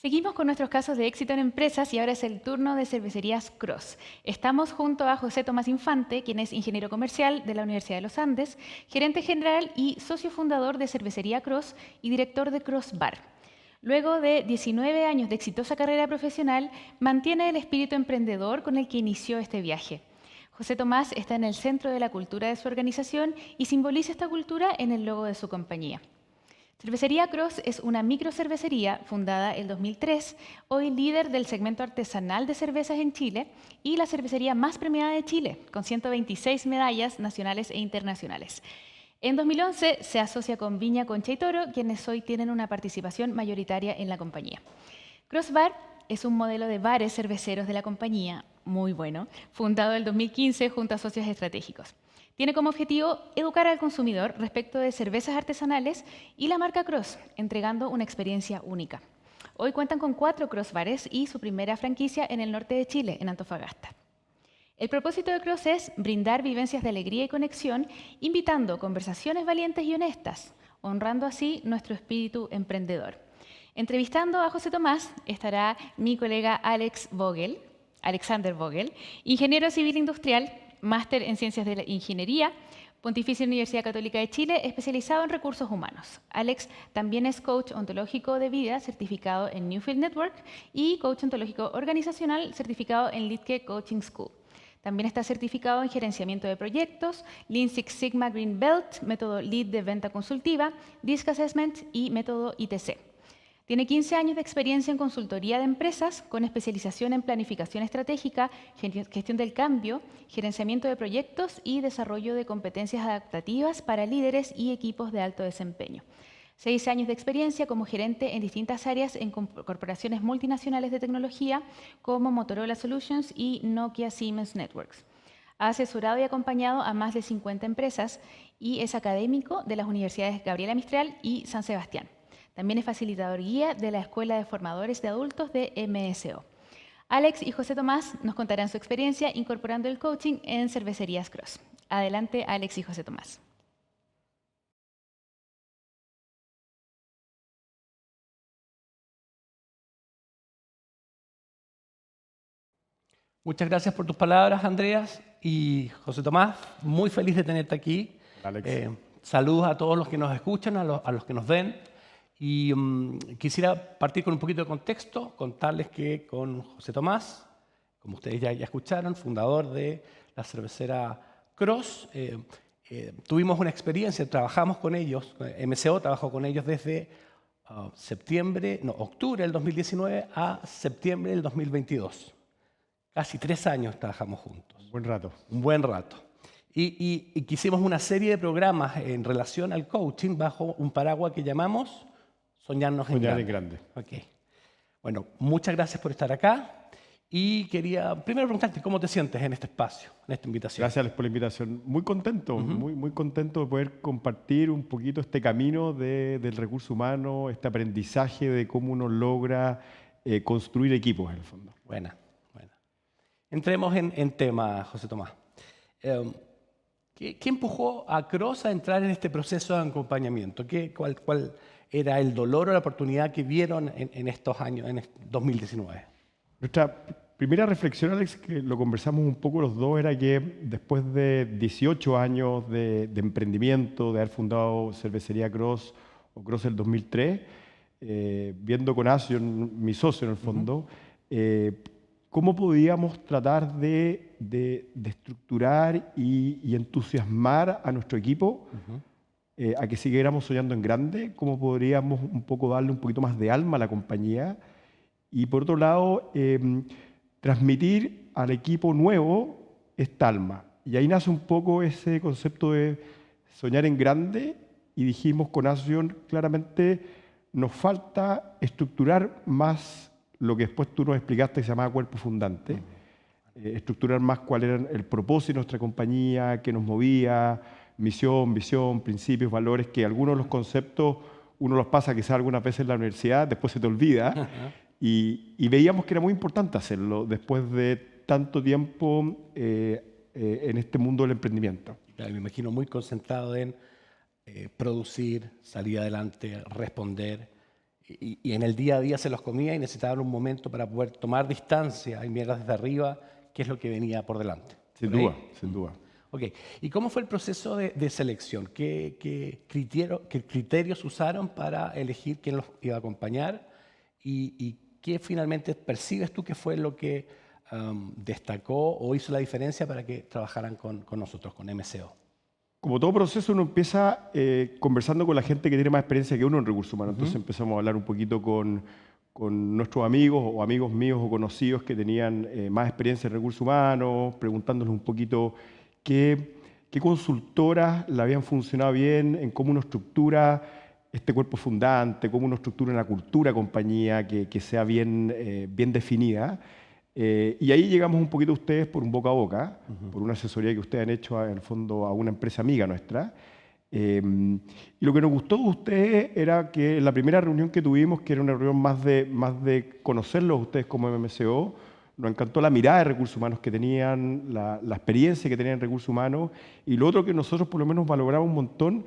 Seguimos con nuestros casos de éxito en empresas y ahora es el turno de Cervecerías Cross. Estamos junto a José Tomás Infante, quien es ingeniero comercial de la Universidad de los Andes, gerente general y socio fundador de Cervecería Cross y director de Cross Bar. Luego de 19 años de exitosa carrera profesional, mantiene el espíritu emprendedor con el que inició este viaje. José Tomás está en el centro de la cultura de su organización y simboliza esta cultura en el logo de su compañía. Cervecería Cross es una microcervecería fundada en 2003, hoy líder del segmento artesanal de cervezas en Chile y la cervecería más premiada de Chile, con 126 medallas nacionales e internacionales. En 2011 se asocia con Viña Concha y Toro, quienes hoy tienen una participación mayoritaria en la compañía. Cross Bar es un modelo de bares cerveceros de la compañía, muy bueno, fundado en el 2015 junto a socios estratégicos. Tiene como objetivo educar al consumidor respecto de cervezas artesanales y la marca Cross, entregando una experiencia única. Hoy cuentan con 4 Cross Bares y su primera franquicia en el norte de Chile, en Antofagasta. El propósito de Cross es brindar vivencias de alegría y conexión, invitando conversaciones valientes y honestas, honrando así nuestro espíritu emprendedor. Entrevistando a José Tomás estará mi colega Alexander Vogel, ingeniero civil industrial, máster en Ciencias de la Ingeniería, Pontificia Universidad Católica de Chile, especializado en recursos humanos. Alex también es coach ontológico de vida, certificado en Newfield Network, y coach ontológico organizacional, certificado en Lidke Coaching School. También está certificado en gerenciamiento de proyectos, Lean Six Sigma Green Belt, método LEAD de venta consultiva, DISC Assessment y método ITC. Tiene 15 años de experiencia en consultoría de empresas con especialización en planificación estratégica, gestión del cambio, gerenciamiento de proyectos y desarrollo de competencias adaptativas para líderes y equipos de alto desempeño. 6 años de experiencia como gerente en distintas áreas en corporaciones multinacionales de tecnología como Motorola Solutions y Nokia Siemens Networks. Ha asesorado y acompañado a más de 50 empresas y es académico de las universidades Gabriela Mistral y San Sebastián. También es facilitador guía de la Escuela de Formadores de Adultos de MSO. Alex y José Tomás nos contarán su experiencia incorporando el coaching en Cervecerías Cross. Adelante, Alex y José Tomás. Muchas gracias por tus palabras, Andreas. Y José Tomás, muy feliz de tenerte aquí. Alex. Saludos a todos los que nos escuchan, a los que nos ven. Y quisiera partir con un poquito de contexto, contarles que con José Tomás, como ustedes ya escucharon, fundador de la cervecera Cross, tuvimos una experiencia, trabajamos con ellos, MSO trabajó con ellos desde octubre del 2019 a septiembre del 2022. Casi 3 años trabajamos juntos. Un buen rato. Un buen rato. Y hicimos una serie de programas en relación al coaching bajo un paraguas que llamamos Soñarnos en Grande. Soñar en grande. Okay. Bueno, muchas gracias por estar acá. Y quería primero preguntarte cómo te sientes en este espacio, en esta invitación. Gracias, Alex, por la invitación. Muy contento, muy contento de poder compartir un poquito este camino del recurso humano, este aprendizaje de cómo uno logra construir equipos, en el fondo. Buena. Entremos en tema, José Tomás. ¿Qué empujó a Cross a entrar en este proceso de acompañamiento? ¿Cuál era el dolor o la oportunidad que vieron en estos años, en 2019? Nuestra primera reflexión, Alex, que lo conversamos un poco los dos, era que después de 18 años de emprendimiento, de haber fundado Cervecería Cross o Cross el 2003, viendo con Asion, mi socio en el fondo, cómo podíamos tratar de estructurar y entusiasmar a nuestro equipo a que siguiéramos soñando en grande, cómo podríamos un poco darle un poquito más de alma a la compañía y, por otro lado, transmitir al equipo nuevo esta alma. Y ahí nace un poco ese concepto de soñar en grande y dijimos con Asion, claramente nos falta estructurar más lo que después tú nos explicaste que se llamaba cuerpo fundante, estructurar más cuál era el propósito de nuestra compañía, qué nos movía, misión, visión, principios, valores, que algunos de los conceptos uno los pasa quizás algunas veces en la universidad, después se te olvida, y veíamos que era muy importante hacerlo después de tanto tiempo en este mundo del emprendimiento. Claro, me imagino muy concentrado en producir, salir adelante, responder y en el día a día se los comía y necesitaban un momento para poder tomar distancia y mirar desde arriba qué es lo que venía por delante. Sin ¿Ok? duda, sin duda. Ok. ¿Y cómo fue el proceso de selección? ¿Qué criterios usaron para elegir quién los iba a acompañar? ¿Y qué finalmente percibes tú que fue lo que destacó o hizo la diferencia para que trabajaran con nosotros, con MCO? Como todo proceso, uno empieza conversando con la gente que tiene más experiencia que uno en recursos humanos. Entonces empezamos a hablar un poquito con nuestros amigos o amigos míos o conocidos que tenían más experiencia en recursos humanos, preguntándoles un poquito qué consultoras le habían funcionado bien, en cómo uno estructura este cuerpo fundante, cómo uno estructura una cultura compañía que sea bien definida. Y ahí llegamos un poquito a ustedes por un boca a boca, por una asesoría que ustedes han hecho en el fondo a una empresa amiga nuestra. Y lo que nos gustó de ustedes era que en la primera reunión que tuvimos, que era una reunión más de conocerlos a ustedes como MMCO, nos encantó la mirada de recursos humanos que tenían, la experiencia que tenían en recursos humanos, y lo otro que nosotros por lo menos valoramos un montón,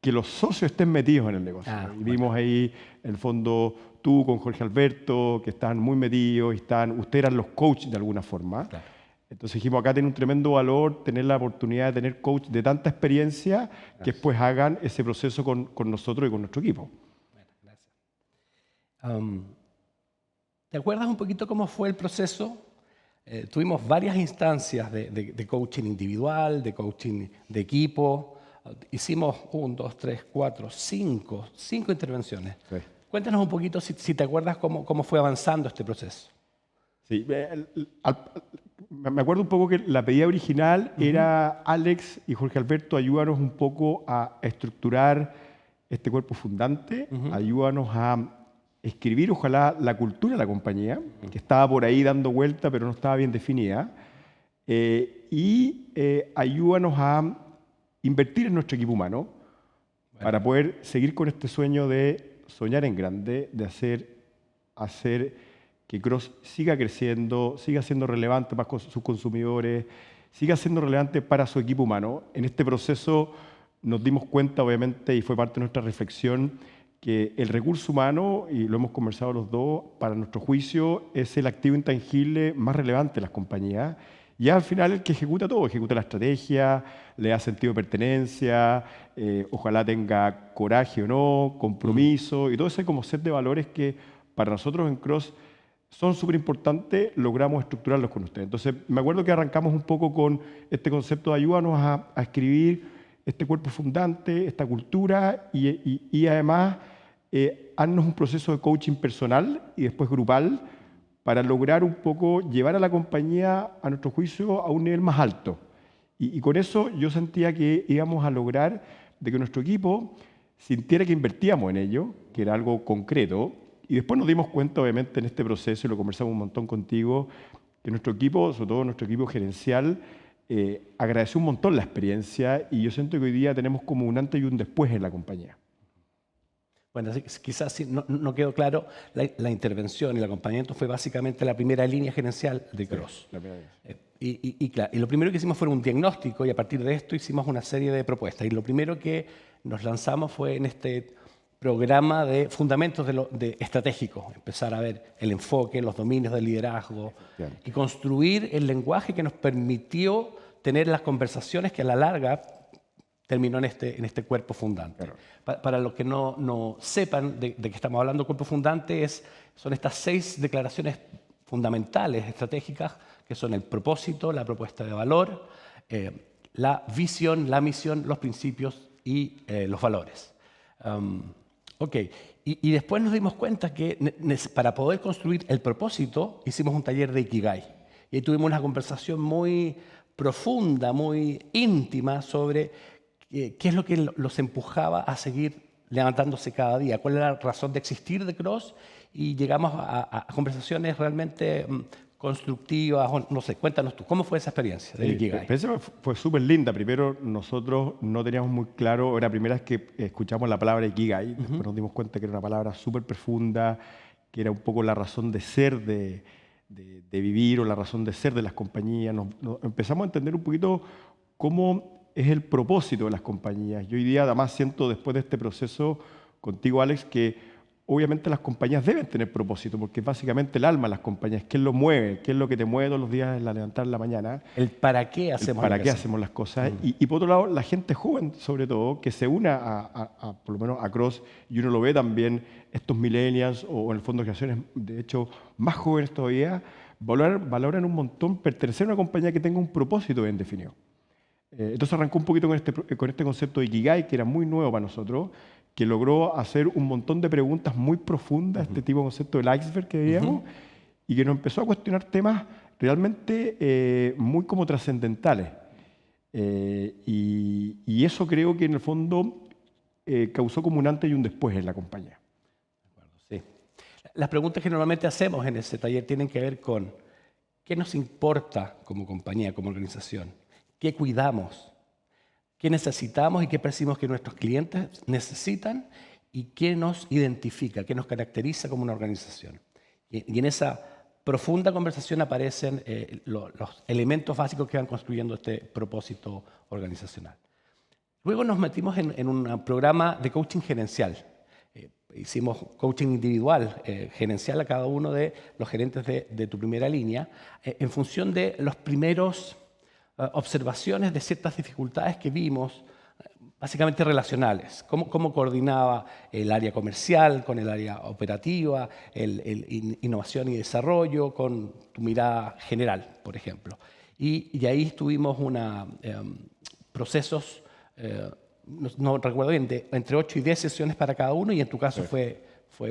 que los socios estén metidos en el negocio. Y vimos ahí, en el fondo, tú con Jorge Alberto, que estaban muy metidos, ustedes eran los coaches de alguna forma. Claro. Entonces dijimos, acá tiene un tremendo valor tener la oportunidad de tener coach de tanta experiencia que después hagan ese proceso con nosotros y con nuestro equipo. Bueno, gracias. ¿Te acuerdas un poquito cómo fue el proceso? Tuvimos varias instancias de coaching individual, de coaching de equipo. Hicimos 1, 2, 3, 4, 5 intervenciones. Sí. Cuéntanos un poquito si te acuerdas cómo fue avanzando este proceso. Sí, me acuerdo un poco que la pedida original era Alex y Jorge Alberto, ayúdanos un poco a estructurar este cuerpo fundante, ayúdanos a escribir, ojalá, la cultura de la compañía, que estaba por ahí dando vuelta, pero no estaba bien definida, y ayúdanos a invertir en nuestro equipo humano para poder seguir con este sueño de soñar en grande, de hacer que Cross siga creciendo, siga siendo relevante para sus consumidores, siga siendo relevante para su equipo humano. En este proceso nos dimos cuenta, obviamente, y fue parte de nuestra reflexión, que el recurso humano, y lo hemos conversado los dos, para nuestro juicio es el activo intangible más relevante de las compañías. Y al final el que ejecuta todo, ejecuta la estrategia, le da sentido de pertenencia, ojalá tenga coraje o no, compromiso, y todo ese como set de valores que para nosotros en Cross son súper importantes, logramos estructurarlos con ustedes. Entonces, me acuerdo que arrancamos un poco con este concepto de ayúdanos a escribir este cuerpo fundante, esta cultura, y además haznos un proceso de coaching personal y después grupal, para lograr un poco llevar a la compañía, a nuestro juicio, a un nivel más alto. Y con eso yo sentía que íbamos a lograr de que nuestro equipo sintiera que invertíamos en ello, que era algo concreto, y después nos dimos cuenta, obviamente, en este proceso, y lo conversamos un montón contigo, que nuestro equipo, sobre todo nuestro equipo gerencial, agradeció un montón la experiencia, y yo siento que hoy día tenemos como un antes y un después en la compañía. Bueno, quizás no quedó claro, la intervención y el acompañamiento fue básicamente la primera línea gerencial de Cross. Y lo primero que hicimos fue un diagnóstico y a partir de esto hicimos una serie de propuestas. Y lo primero que nos lanzamos fue en este programa de fundamentos estratégicos, empezar a ver el enfoque, los dominios del liderazgo y construir el lenguaje que nos permitió tener las conversaciones que a la larga terminó en este cuerpo fundante. Claro. Para los que no sepan de qué estamos hablando, cuerpo fundante son estas 6 declaraciones fundamentales, estratégicas, que son el propósito, la propuesta de valor, la visión, la misión, los principios y los valores. Y después nos dimos cuenta que para poder construir el propósito hicimos un taller de Ikigai. Y ahí tuvimos una conversación muy profunda, muy íntima sobre qué es lo que los empujaba a seguir levantándose cada día, cuál era la razón de existir de Cross, y llegamos a conversaciones realmente constructivas. No sé, cuéntanos tú, ¿cómo fue esa experiencia del Ikigai? Fue súper linda. Primero, nosotros no teníamos muy claro, era la primera vez que escuchamos la palabra Ikigai, después nos dimos cuenta que era una palabra súper profunda, que era un poco la razón de ser de vivir o la razón de ser de las compañías. Empezamos a entender un poquito cómo es el propósito de las compañías. Yo hoy día además siento, después de este proceso contigo, Alex, que obviamente las compañías deben tener propósito, porque es básicamente el alma de las compañías, qué lo mueve, qué es lo que te mueve todos los días en la levantar en la mañana. El para qué hacemos Para lo que qué hacemos. hacemos las cosas. Y por otro lado, la gente joven, sobre todo, que se una por lo menos a Cross, y uno lo ve también, estos millennials o en el fondo generaciones, de hecho, más jóvenes todavía, valoran un montón pertenecer a una compañía que tenga un propósito bien definido. Entonces arrancó un poquito con este concepto de Ikigai, que era muy nuevo para nosotros, que logró hacer un montón de preguntas muy profundas, este tipo de concepto del iceberg que veíamos, y que nos empezó a cuestionar temas realmente muy como trascendentales. Y eso creo que en el fondo causó como un antes y un después en la compañía. Sí. Las preguntas que normalmente hacemos en ese taller tienen que ver con qué nos importa como compañía, como organización, qué cuidamos, qué necesitamos y qué percibimos que nuestros clientes necesitan y qué nos identifica, qué nos caracteriza como una organización. Y en esa profunda conversación aparecen los elementos básicos que van construyendo este propósito organizacional. Luego nos metimos en un programa de coaching gerencial. Hicimos coaching individual, gerencial a cada uno de los gerentes de tu primera línea, en función de los primeros observaciones de ciertas dificultades que vimos, básicamente relacionales. Cómo coordinaba el área comercial con el área operativa, innovación y desarrollo, con tu mirada general, por ejemplo. Y ahí tuvimos procesos, no recuerdo bien, entre 8 y 10 sesiones para cada uno, y en tu caso fue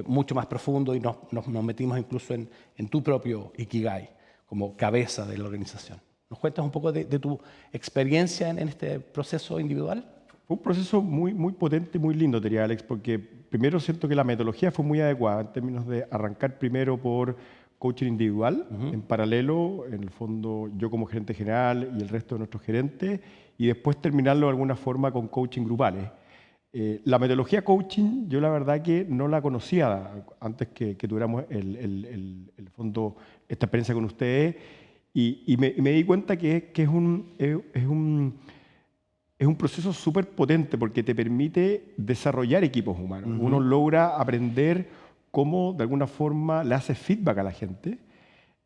mucho más profundo y nos metimos incluso en tu propio Ikigai como cabeza de la organización. ¿Nos cuentas un poco de tu experiencia en este proceso individual? Fue un proceso muy, muy potente y muy lindo, diría Alex, porque primero siento que la metodología fue muy adecuada en términos de arrancar primero por coaching individual, en paralelo, en el fondo yo como gerente general y el resto de nuestros gerentes, y después terminarlo de alguna forma con coaching grupales. La metodología coaching, yo la verdad que no la conocía antes que tuviéramos el fondo, esta experiencia con ustedes, y me di cuenta que es un proceso súper potente porque te permite desarrollar equipos humanos. Uno logra aprender cómo de alguna forma le hace feedback a la gente.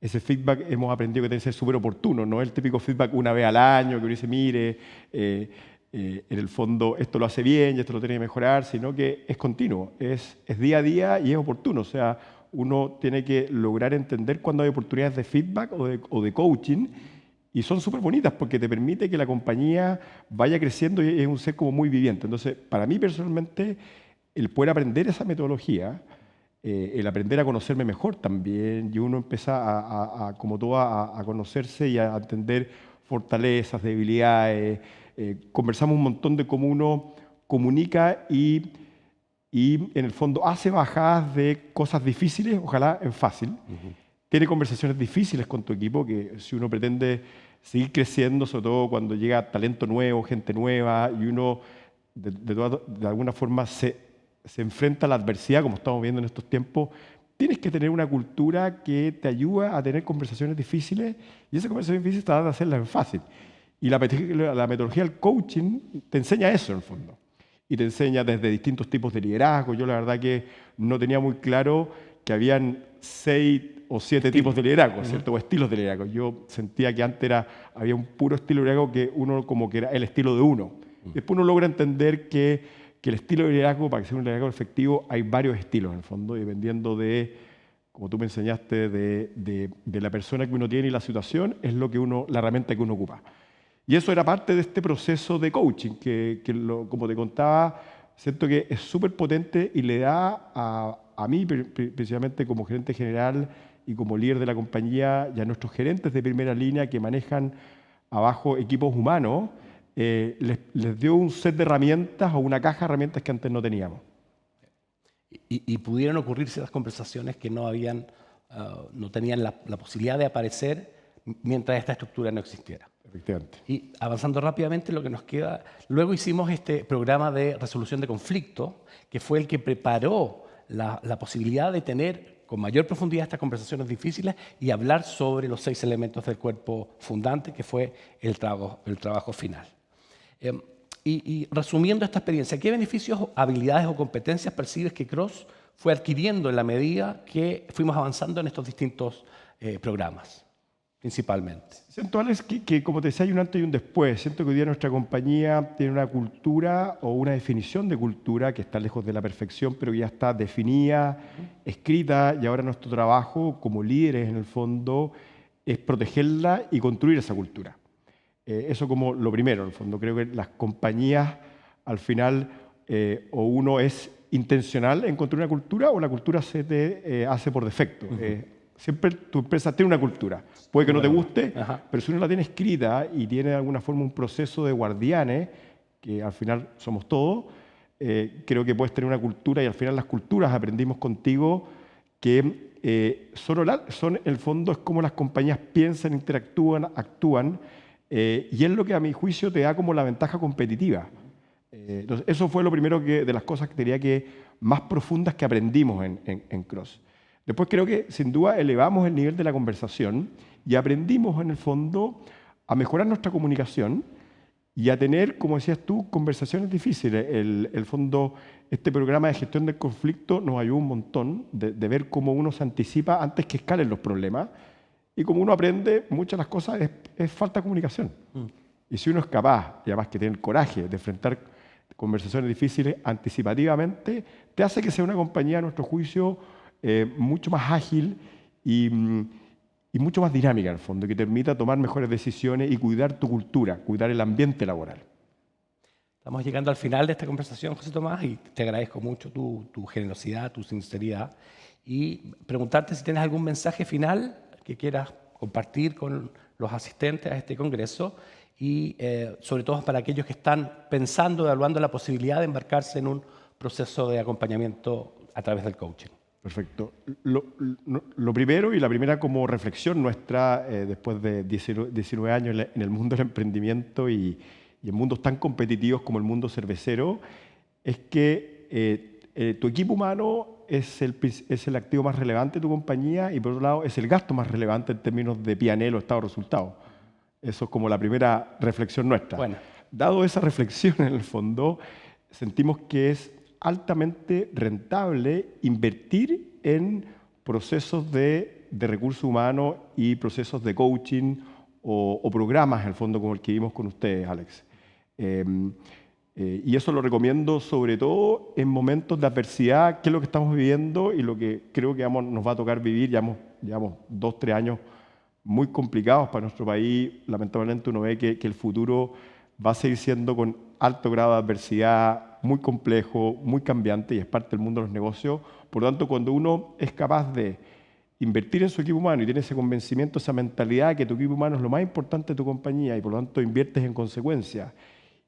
Ese feedback hemos aprendido que tiene que ser súper oportuno, no es el típico feedback una vez al año que uno dice, mire, en el fondo esto lo hace bien y esto lo tiene que mejorar, sino que es continuo, es día a día y es oportuno. O sea, uno tiene que lograr entender cuándo hay oportunidades de feedback o de coaching, y son súper bonitas porque te permite que la compañía vaya creciendo y es un ser como muy viviente. Entonces, para mí personalmente, el poder aprender esa metodología, el aprender a conocerme mejor también, y uno empieza como todo a conocerse y a entender fortalezas, debilidades. Conversamos un montón de cómo uno comunica y en el fondo hace bajadas de cosas difíciles, ojalá en fácil. Tiene conversaciones difíciles con tu equipo, que si uno pretende seguir creciendo, sobre todo cuando llega talento nuevo, gente nueva, y uno de alguna forma se enfrenta a la adversidad, como estamos viendo en estos tiempos, tienes que tener una cultura que te ayuda a tener conversaciones difíciles, y esas conversaciones difíciles te van a hacerlas en fácil. Y la metodología del coaching te enseña eso, en el fondo. Y te enseña desde distintos tipos de liderazgo. Yo la verdad que no tenía muy claro que habían 6 o 7 tipos de liderazgo, ¿cierto? O estilos de liderazgo. Yo sentía que antes había un puro estilo de liderazgo que uno como que era el estilo de uno. Después uno logra entender que el estilo de liderazgo, para que sea un liderazgo efectivo, hay varios estilos en el fondo, dependiendo de, como tú me enseñaste, de la persona que uno tiene y la situación, es la herramienta que uno ocupa. Y eso era parte de este proceso de coaching, como te contaba, siento que es súper potente y le da a mí, precisamente como gerente general y como líder de la compañía, y a nuestros gerentes de primera línea que manejan abajo equipos humanos, les dio un set de herramientas o una caja de herramientas que antes no teníamos. Y pudieron ocurrirse las conversaciones que no tenían la posibilidad de aparecer mientras esta estructura no existiera. Efectivamente. Y avanzando rápidamente, lo que nos queda, luego hicimos este programa de resolución de conflicto, que fue el que preparó la posibilidad de tener con mayor profundidad estas conversaciones difíciles y hablar sobre los 6 elementos del cuerpo fundante, que fue el trabajo final. Y resumiendo esta experiencia, ¿qué beneficios, habilidades o competencias percibes que Cross fue adquiriendo en la medida que fuimos avanzando en estos distintos programas, principalmente. Siento, Alex, que como te decía, hay un antes y un después. Siento que hoy día nuestra compañía tiene una cultura o una definición de cultura que está lejos de la perfección, pero ya está definida, escrita, y ahora nuestro trabajo como líderes, en el fondo, es protegerla y construir esa cultura. Eso como lo primero, en el fondo. Creo que las compañías, al final, o uno es intencional en construir una cultura o la cultura se te hace por defecto. Siempre tu empresa tiene una cultura. Puede que no te guste, pero si uno la tiene escrita y tiene de alguna forma un proceso de guardianes, que al final somos todos, creo que puedes tener una cultura y al final las culturas aprendimos contigo que son en el fondo es como las compañías piensan, interactúan, actúan y es lo que a mi juicio te da como la ventaja competitiva. Entonces, eso fue lo primero de las cosas que diría que más profundas que aprendimos en Cross. Después creo que sin duda elevamos el nivel de la conversación y aprendimos en el fondo a mejorar nuestra comunicación y a tener, como decías tú, conversaciones difíciles. El fondo, este programa de gestión del conflicto nos ayudó un montón de ver cómo uno se anticipa antes que escalen los problemas y como uno aprende, muchas de las cosas es falta de comunicación. Y si uno es capaz, y además que tiene el coraje de enfrentar conversaciones difíciles anticipativamente, te hace que sea una compañía, a nuestro juicio, mucho más ágil y mucho más dinámica, en el fondo, que te permita tomar mejores decisiones y cuidar tu cultura, cuidar el ambiente laboral. Estamos llegando al final de esta conversación, José Tomás, y te agradezco mucho tu generosidad, tu sinceridad, y preguntarte si tienes algún mensaje final que quieras compartir con los asistentes a este congreso y sobre todo para aquellos que están pensando, evaluando la posibilidad de embarcarse en un proceso de acompañamiento a través del coaching. Perfecto. Lo primero y la primera como reflexión nuestra después de 19 años en el mundo del emprendimiento y en mundos tan competitivos como el mundo cervecero es que tu equipo humano es el activo más relevante de tu compañía y por otro lado es el gasto más relevante en términos de P&L o estado de resultados. Eso es como la primera reflexión nuestra. Bueno. Dado esa reflexión en el fondo, sentimos que es altamente rentable invertir en procesos de recursos humanos y procesos de coaching o programas, en el fondo, como el que vimos con ustedes, Alex. Y eso lo recomiendo sobre todo en momentos de adversidad, que es lo que estamos viviendo y lo que creo que nos va a tocar vivir. Llevamos 2, 3 años muy complicados para nuestro país. Lamentablemente uno ve que el futuro va a seguir siendo con alto grado de adversidad, muy complejo, muy cambiante y es parte del mundo de los negocios. Por lo tanto, cuando uno es capaz de invertir en su equipo humano y tiene ese convencimiento, esa mentalidad que tu equipo humano es lo más importante de tu compañía y por lo tanto inviertes en consecuencia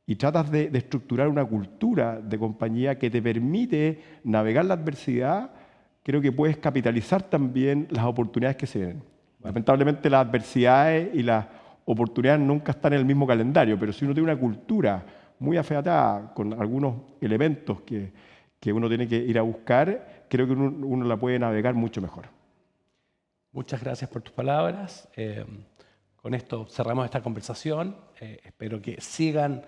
y tratas de estructurar una cultura de compañía que te permite navegar la adversidad, creo que puedes capitalizar también las oportunidades que se vienen. Lamentablemente las adversidades y las oportunidades nunca están en el mismo calendario, pero si uno tiene una cultura muy afiatada con algunos elementos que uno tiene que ir a buscar, creo que uno la puede navegar mucho mejor. Muchas gracias por tus palabras. Con esto cerramos esta conversación. Espero que sigan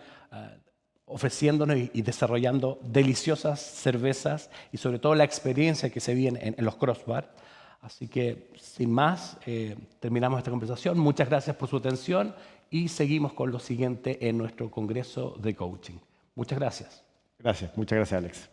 ofreciéndonos y desarrollando deliciosas cervezas y sobre todo la experiencia que se viene en los crossbar. Así que, sin más, terminamos esta conversación. Muchas gracias por su atención y seguimos con lo siguiente en nuestro Congreso de Coaching. Muchas gracias. Muchas gracias, Alex.